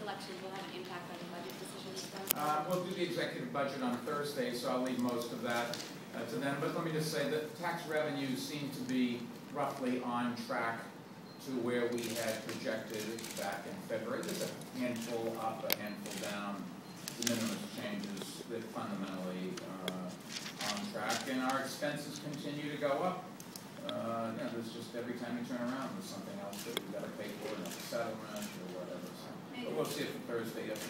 elections will have an impact on the budget decisions? We'll do the executive budget on Thursday, so I'll leave most of that to them. But let me just say that tax revenues seem to be roughly on track to where we had projected back in February. There's a handful up, a handful down, de minimis changes that fundamentally are on track, and our expenses continue to go up. There's just every time you turn around, there's something else that we've got to pay for, another settlement or whatever. So, but we'll see it for Thursday, yes.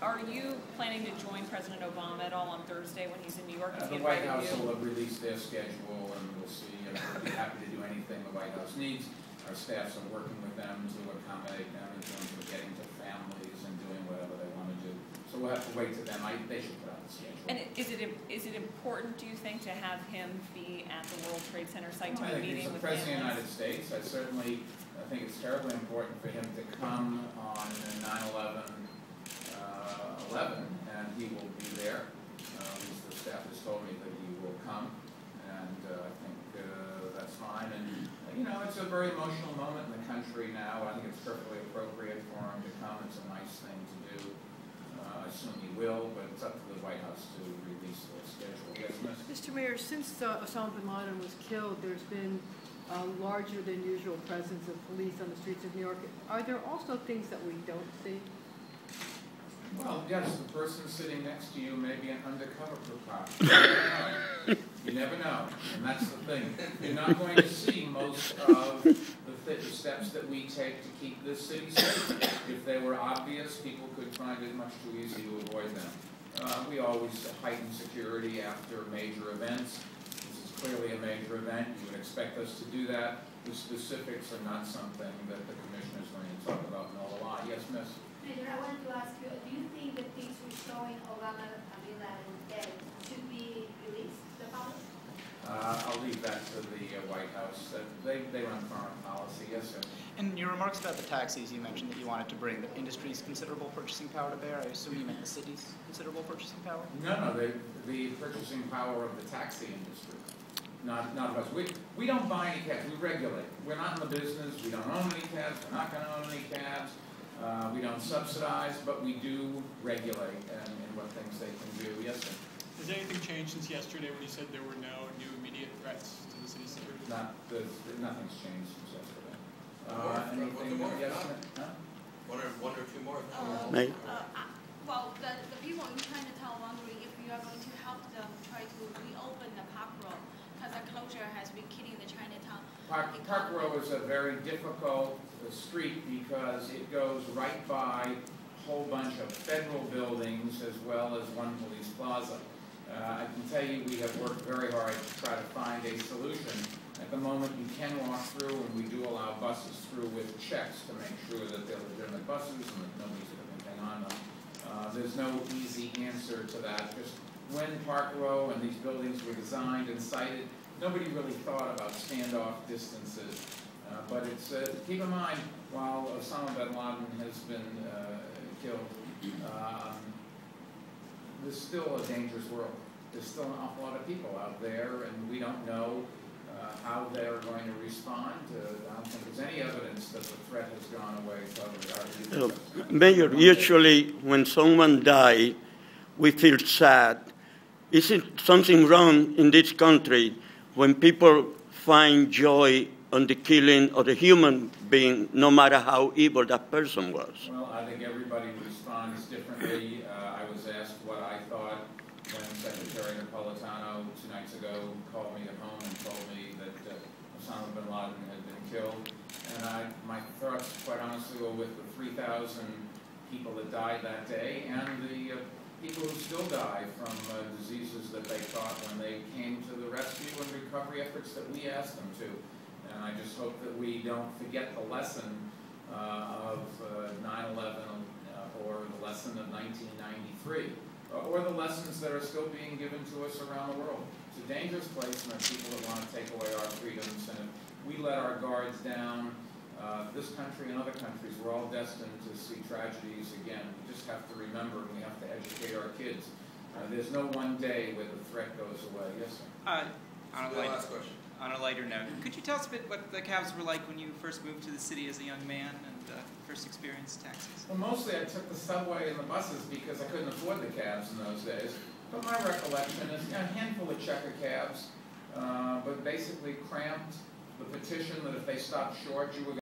Are you planning to join President Obama at all on Thursday when he's in New York? The White House will have released their schedule, and we'll see. We'll be happy to do anything the White House needs. Our staffs are working with them to accommodate them in terms of getting to families and doing whatever they want to do. So we'll have to wait to them. They should put out the schedule. And is it important, do you think, to have him be at the World Trade Center site to be meeting with families? He's the President of the United States. I think it's terribly important for him to come on 9/11, and he will be there. At least the staff has told me that he will come, and I think that's fine. And it's a very emotional moment in the country now. I think it's perfectly appropriate for him to come. It's a nice thing to do. I assume he will, but it's up to the White House to release the schedule. Yes, Miss? Mr. Mayor, since Osama Bin Laden was killed, there's been a larger than usual presence of police on the streets of New York. Are there also things that we don't see? Well, yes, the person sitting next to you may be an undercover precaution. You never know, and that's the thing. You're not going to see most of the steps that we take to keep this city safe. If they were obvious, people could find it much too easy to avoid them. We always heighten security after major events. This is clearly a major event. You would expect us to do that. The specifics are not something that the Commissioner is going to talk about in a lot. Yes, Miss? Mayor, I wanted to ask you, do you think the things we're showing Osama Bin Laden dead should be released to the public? I'll leave that to the White House. They run foreign policy. Yes, sir. In your remarks about the taxis, you mentioned that you wanted to bring the industry's considerable purchasing power to bear. I assume you meant the city's considerable purchasing power? No, the purchasing power of the taxi industry. Not of us. We don't buy any cabs. We regulate. We're not in the business. We don't own any cabs. We're not going to own any cabs. We don't subsidize, but we do regulate in what things they can do. Yes, sir. Has anything changed since yesterday when you said there were no new immediate threats to the city security? Nothing's changed since yesterday. Anything? Yes, huh? One or two more. Well, the people in Chinatown wondering if you are going to help them try to reopen the Park Row, because the closure has been killing the Chinatown. Park Row is a very difficult street because it goes right by a whole bunch of federal buildings as well as one police plaza. I can tell you we have worked very hard to try to find a solution. At the moment you can walk through, and we do allow buses through with checks to make sure that they're legitimate buses and that nobody's got anything on them. There's no easy answer to that. Just when Park Row and these buildings were designed and sited, nobody really thought about standoff distances. But it's keep in mind, while Osama Bin Laden has been killed, there's still a dangerous world. There's still an awful lot of people out there, and we don't know how they're going to respond. I don't think there's any evidence that the threat has gone away. Mayor, usually when someone dies, we feel sad. Isn't something wrong in this country when people find joy on the killing of a human being, no matter how evil that person was? Well, I think everybody responds differently. I was asked what I thought when Secretary Napolitano 2 nights ago called me at home and told me that Osama Bin Laden had been killed. And my thoughts, quite honestly, were with the 3,000 people that died that day and the people who still die from diseases that they caught when they came to the rescue and recovery efforts that we asked them to. And I just hope that we don't forget the lesson of 9/11 or the lesson of 1993, or the lessons that are still being given to us around the world. It's a dangerous place, and there are people that want to take away our freedoms. And if we let our guards down, this country and other countries, we're all destined to see tragedies again. We just have to remember, and we have to educate our kids. There's no one day where the threat goes away. Yes, sir. Last question. On a lighter note, could you tell us a bit what the Cavs were like when you first moved to the city as a young man, and first experienced taxis? Well, mostly I took the subway and the buses because I couldn't afford the cabs in those days. But my recollection is a handful of checker cabs, but basically cramped the petition that if they stopped short, you were